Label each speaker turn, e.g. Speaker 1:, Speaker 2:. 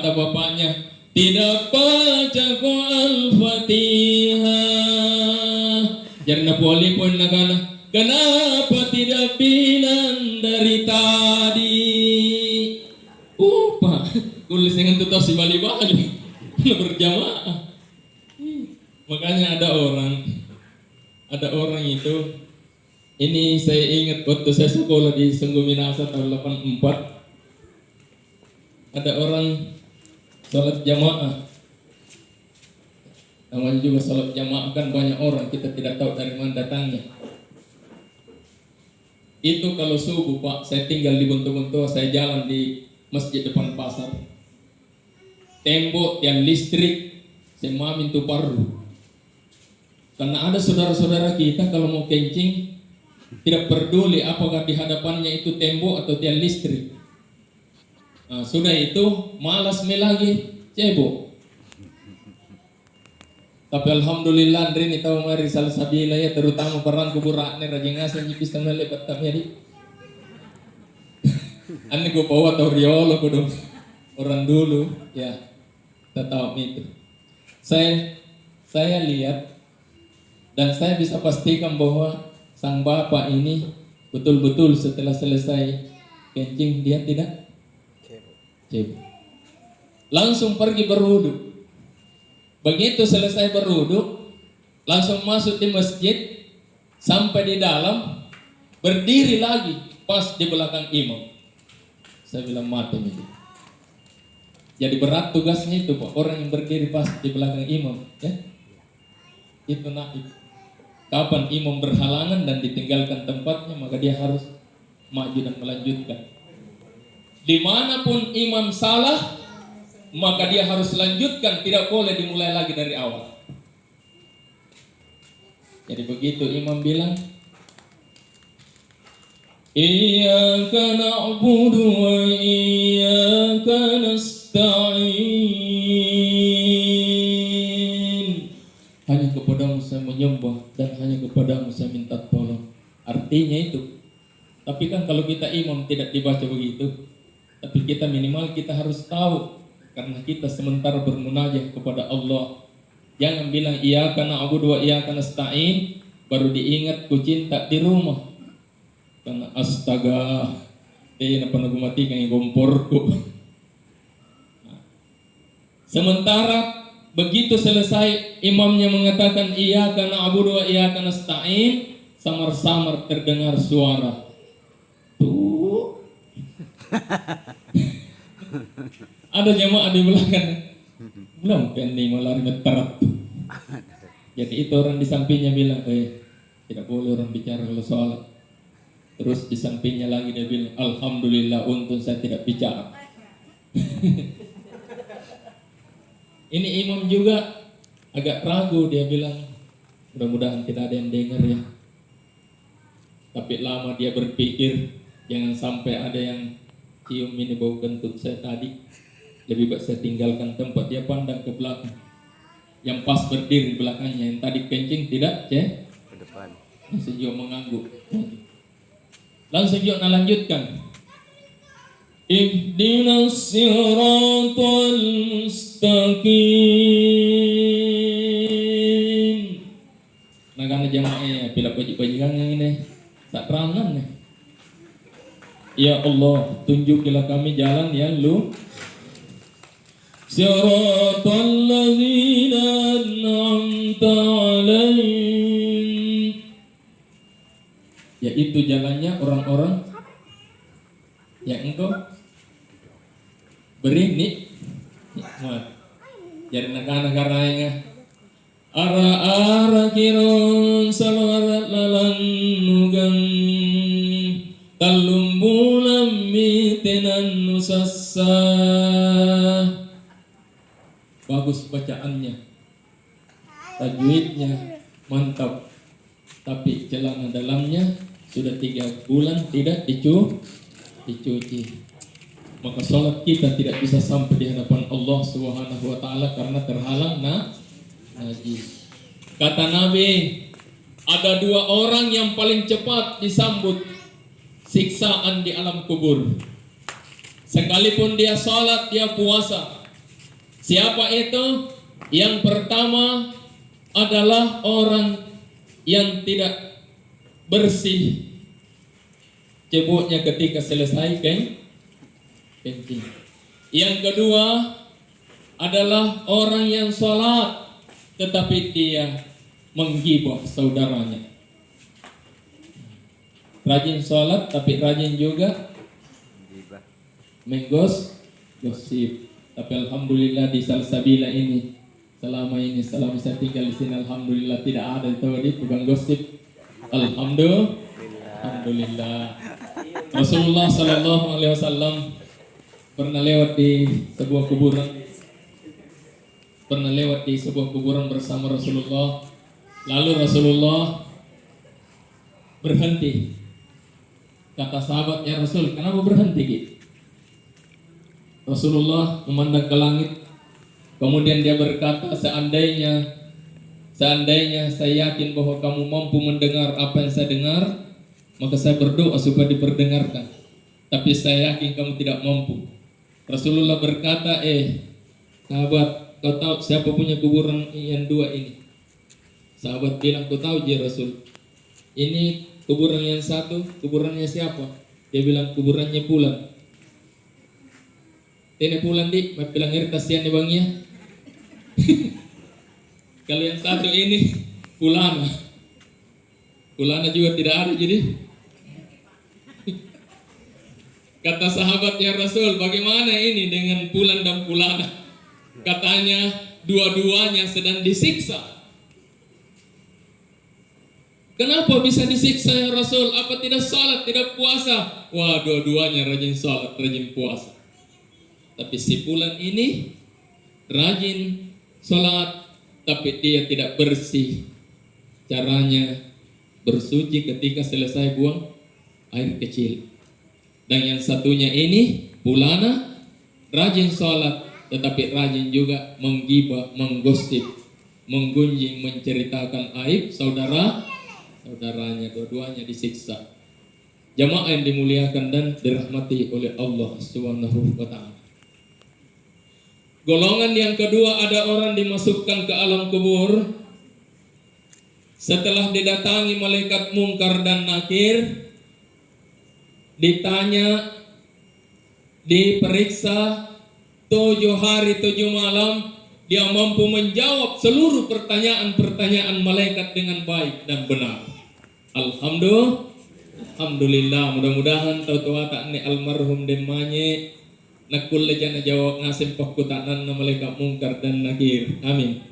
Speaker 1: Kata bapaknya, tidak baca ko Al-Fatihah. Jarna poli pun nakana, kenapa tidak bilang dari tadi? Pak, tulis dengan tutup si bali-bali berjamaah. Makanya ada orang itu, ini saya ingat waktu saya sekolah di Sungguh Minasa tahun 84. Ada orang salat jamaah. Namanya juga salat jamaah kan banyak orang, kita tidak tahu dari mana datangnya. Itu kalau subuh Pak, saya tinggal di Buntu-Buntu, saya jalan di masjid depan pasar. Tembok yang listrik, saya mamin tu paru. Karena ada saudara-saudara kita kalau mau kencing, tidak peduli apakah di hadapannya itu tembok atau tiang listrik. Nah, sudah itu malas melagi cebok. Tapi alhamdulillah Andri tahu mari salah sabila ya, terutama perang kuburaknya rajin ngasih nyipis tanah lebat tamnya di. Ane gue bawa tau riolo gue dong orang dulu ya, tahu itu. Saya lihat dan saya bisa pastikan bahwa sang bapak ini betul-betul setelah selesai kencing dia tidak cebok. Langsung pergi berwudu. Begitu selesai berwudu, langsung masuk di masjid, sampai di dalam, berdiri lagi pas di belakang imam. Saya bilang mati itu. Jadi berat tugasnya itu Pak, orang yang berdiri pas di belakang imam, ya. Itu naib. Kapan imam berhalangan dan ditinggalkan tempatnya, maka dia harus maju dan melanjutkan. Dimanapun imam salah, maka dia harus lanjutkan, tidak boleh dimulai lagi dari awal. Jadi begitu imam bilang, Iyyaka na'budu wa iyyaka nasta'in. Hanya kepadamu saya menyembah dan hanya kepadamu saya minta tolong. Artinya itu. Tapi kan kalau kita imam tidak dibaca begitu, tapi kita minimal kita harus tahu, karena kita sementara bermunajat kepada Allah. Jangan bilang iyyaka na'budu wa iyyaka nasta'in baru diingat ku cinta di rumah. Karena astaga, napa nagumati kang gomporku. Sementara begitu selesai imamnya mengatakan iyyaka na'budu wa iyyaka nasta'in, samar-samar terdengar suara. Tuh. Ada jemaah di belakang. Belum pending malah meterat. Jadi itu orang di sampingnya bilang, tidak boleh orang bicara kalau sholat. Terus di sampingnya lagi dia bilang, alhamdulillah untung saya tidak bicara. Ini imam juga agak ragu, dia bilang, mudah-mudahan tidak ada yang dengar ya. Tapi lama dia berpikir, jangan sampai ada yang cium ini bau kentut saya tadi. Lebih baik saya tinggalkan tempat. Dia pandang ke belakang. Yang pas berdiri di belakangnya, yang tadi kencing tidak ke depan. Langsung juga mengangguk. Langsung juga lanjutkan. Ihdinas siratal mustaqim. Nah karena jamaahnya bila pagi-pagian yang ini tak terangan nih. Ya Allah, tunjukilah kami jalan yang lu. Siratal ladzina an'amta 'alaihim, yaitu jalannya orang-orang yang engkau beri nikmat. Jadi negara-negara yang ara-ara kirun salwarat lalan nugan talumbulam mitenan nusassa. Bagus bacaannya, tajwidnya mantap, tapi celana dalamnya sudah 3 bulan tidak dicuci. Maka sholat kita tidak bisa sampai di hadapan Allah Subhanahu wa ta'ala karena terhalang najis. Kata Nabi, ada 2 orang yang paling cepat disambut siksaan di alam kubur. Sekalipun dia sholat, dia puasa, Siapa itu? Yang pertama adalah orang yang tidak bersih ceboknya ketika selesai kencing. Yang kedua adalah orang yang sholat tetapi dia menggibah saudaranya. Rajin sholat tapi rajin juga menggosip. Tapi alhamdulillah di Salsabila ini selama saya tinggal di sini, alhamdulillah tidak ada itu tukang gosip. Alhamdulillah. Rasulullah Sallallahu Alaihi Wasallam pernah lewat di sebuah kuburan bersama Rasulullah. Lalu Rasulullah berhenti. Kata sahabat, ya Rasul, kenapa berhenti gitu? Rasulullah memandang ke langit, kemudian dia berkata, seandainya saya yakin bahwa kamu mampu mendengar apa yang saya dengar, maka saya berdoa supaya diperdengarkan. Tapi saya yakin kamu tidak mampu. Rasulullah berkata, sahabat, kau tahu siapa punya kuburan yang dua ini? Sahabat bilang, kau tahu ya Rasul. Ini kuburan yang satu, kuburannya siapa? Dia bilang, kuburannya Fulan. Ini Fulan di, mau bilang kasihan nih bangnya. Kalau yang satu ini Fulana juga tidak ada jadi. Kata sahabat, ya Rasul, bagaimana ini dengan Fulan dan Fulana? Katanya dua-duanya sedang disiksa. Kenapa bisa disiksa ya Rasul? Apa tidak salat, tidak puasa? Wah, dua-duanya rajin salat, rajin puasa. Tapi si Fulan ini rajin salat, tapi dia tidak bersih. Caranya bersuci ketika selesai buang air kecil. Dan yang satunya ini Fulana rajin salat, tetapi rajin juga menggibah, menggosip, menggunjing, menceritakan aib saudaranya. Dua-duanya disiksa. Jamaah yang dimuliakan dan dirahmati oleh Allah Subhanahu wa taala. Golongan yang kedua, ada orang dimasukkan ke alam kubur setelah didatangi malaikat mungkar dan nakir, ditanya, diperiksa 7 hari 7 malam, dia mampu menjawab seluruh pertanyaan-pertanyaan malaikat dengan baik dan benar. Alhamdulillah, mudah-mudahan tau-tau tak ni almarhum demanye nakul jana jawab ngasim pakutanan na malaikat mungkar dan nakir. Amin.